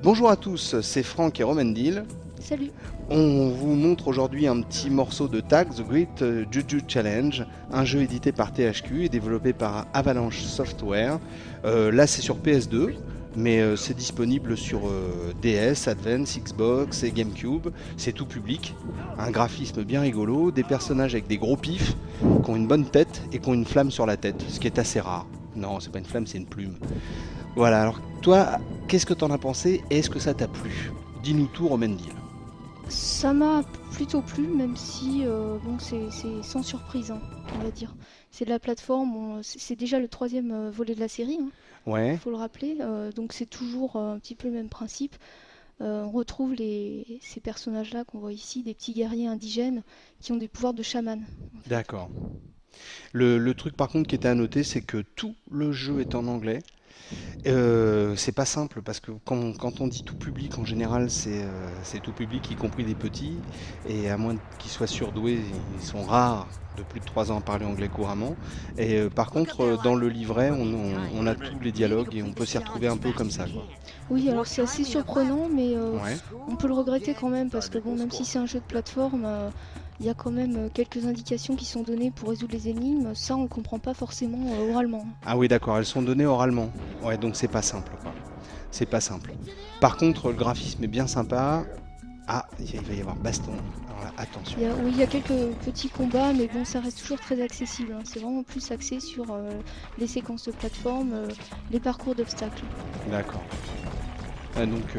Bonjour à tous, c'est Franck et Romendil. Salut. On vous montre aujourd'hui un petit morceau de Tag, The Great Juju Challenge, un jeu édité par THQ et développé par Avalanche Software. Là c'est sur PS2, mais c'est disponible sur DS, Advance, Xbox et GameCube. C'est tout public, un graphisme bien rigolo, des personnages avec des gros pifs, qui ont une bonne tête et qui ont une flamme sur la tête, ce qui est assez rare. Non, c'est pas une flamme, c'est une plume. Voilà, alors toi, qu'est-ce que t'en as pensé et est-ce que ça t'a plu? Dis-nous tout, Romendil. Ça m'a plutôt plu, même si bon, c'est sans surprise, hein, on va dire. C'est de la plateforme, c'est déjà le troisième volet de la série, hein, Ouais, faut le rappeler. Donc c'est toujours un petit peu le même principe. On retrouve ces personnages-là qu'on voit ici, des petits guerriers indigènes qui ont des pouvoirs de chaman. En fait. d'accord. Le truc par contre qui était à noter, c'est que tout le jeu est en anglais. C'est pas simple parce que quand on dit tout public, en général, c'est tout public, y compris des petits. Et à moins qu'ils soient surdoués, ils sont rares de plus de 3 ans à parler anglais couramment. Et par contre, dans le livret, on a tous les dialogues et on peut s'y retrouver un peu comme ça, quoi. Oui, alors c'est assez surprenant, mais Ouais, on peut le regretter quand même, parce que bon, même si c'est un jeu de plateforme, il y a quand même quelques indications qui sont données pour résoudre les énigmes. Ça, on ne comprend pas forcément oralement. ah oui, d'accord, elles sont données oralement. Ouais, donc c'est pas simple, quoi. C'est pas simple. Par contre, le graphisme est bien sympa. Ah, il va y avoir baston. Alors là, attention. Oui, il y a quelques petits combats, mais bon, ça reste toujours très accessible, hein. C'est vraiment plus axé sur les séquences de plateforme, les parcours d'obstacles. D'accord. Ah, donc,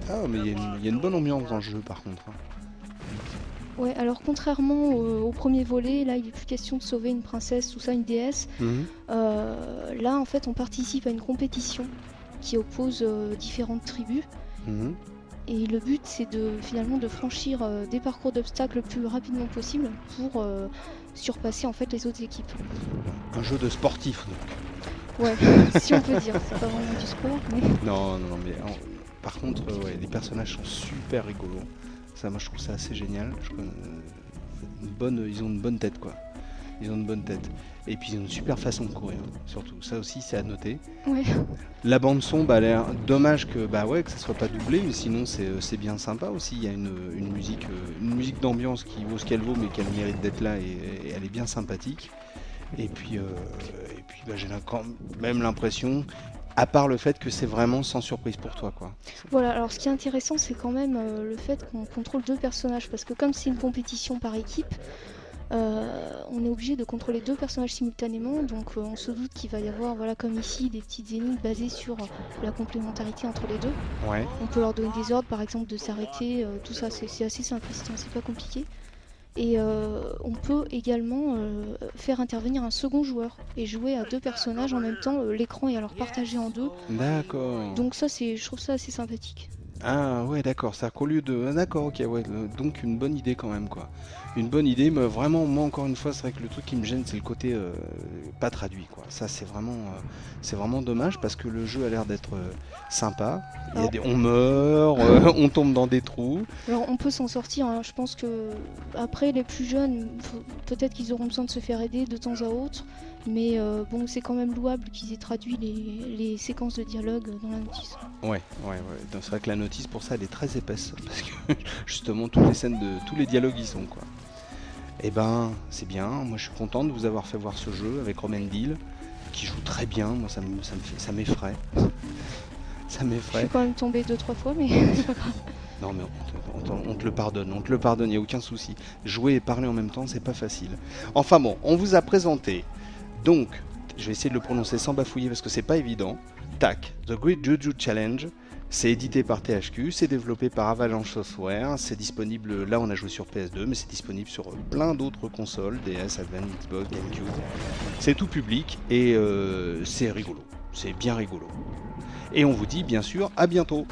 ah, mais il y a une bonne ambiance dans le jeu, par contre, hein. Ouais, alors contrairement au premier volet, là, il n'est plus question de sauver une princesse, tout ça, une déesse. Mhm. Là, en fait, on participe à une compétition qui oppose différentes tribus. Mhm. Et le but, c'est finalement de franchir des parcours d'obstacles le plus rapidement possible pour surpasser en fait les autres équipes. Un jeu de sportif, donc. Ouais, si on peut dire, c'est pas vraiment du sport, mais Non, non, non, mais par contre, ouais, les personnages sont super rigolos. Ça, moi, je trouve ça assez génial. Ils ont une bonne tête, quoi. Ils ont une bonne tête. Et puis, ils ont une super façon de courir, surtout. Ça aussi, c'est à noter. ouais. La bande son, bah, a l'air dommage que, bah ouais, que ça soit pas doublé, mais sinon c'est bien sympa aussi. Il y a une musique d'ambiance qui vaut ce qu'elle vaut, mais qu'elle mérite d'être là et elle est bien sympathique. Et puis bah, j'ai quand même l'impression, à part le fait que c'est vraiment sans surprise pour toi, quoi. Voilà, alors ce qui est intéressant, c'est quand même le fait qu'on contrôle deux personnages, parce que comme c'est une compétition par équipe, on est obligé de contrôler deux personnages simultanément, donc on se doute qu'il va y avoir, voilà, comme ici, des petites énigmes basées sur la complémentarité entre les deux. Ouais, On peut leur donner des ordres, par exemple, de s'arrêter, tout ça, c'est assez simplicité, hein, c'est pas compliqué. Et on peut également faire intervenir un second joueur et jouer à deux personnages en même temps. L'écran est alors partagé en deux. d'accord. Donc ça, je trouve ça assez sympathique. Ah ouais, d'accord, c'est qu'au lieu de... Ah, d'accord, ok, ouais, donc une bonne idée quand même, quoi. Une bonne idée, mais vraiment, moi encore une fois, c'est vrai que le truc qui me gêne, c'est le côté pas traduit, quoi. Ça, c'est vraiment dommage, parce que le jeu a l'air d'être sympa. On meurt, on tombe dans des trous. Alors on peut s'en sortir, hein. Je pense que après les plus jeunes, peut-être qu'ils auront besoin de se faire aider de temps à autre. Mais bon, c'est quand même louable qu'ils aient traduit les séquences de dialogue dans la notice. Ouais. Donc, c'est vrai que la notice, pour ça, elle est très épaisse, parce que justement, toutes les scènes tous les dialogues y sont, quoi. Eh ben, c'est bien. Moi, je suis content de vous avoir fait voir ce jeu avec Romendil, qui joue très bien. Moi, ça m'effraie. Ça Je m'effraie. suis quand même tombée 2-3 fois, mais c'est pas grave. Non, mais on te le pardonne, il n'y a aucun souci. Jouer et parler en même temps, c'est pas facile. Enfin bon, on vous a présenté, donc, je vais essayer de le prononcer sans bafouiller parce que c'est pas évident. Tac, The Great Juju Challenge. C'est édité par THQ, c'est développé par Avalanche Software, c'est disponible, là on a joué sur PS2, mais c'est disponible sur plein d'autres consoles, DS, Advance, Xbox, GameCube. C'est tout public et c'est rigolo, c'est bien rigolo. Et on vous dit bien sûr à bientôt.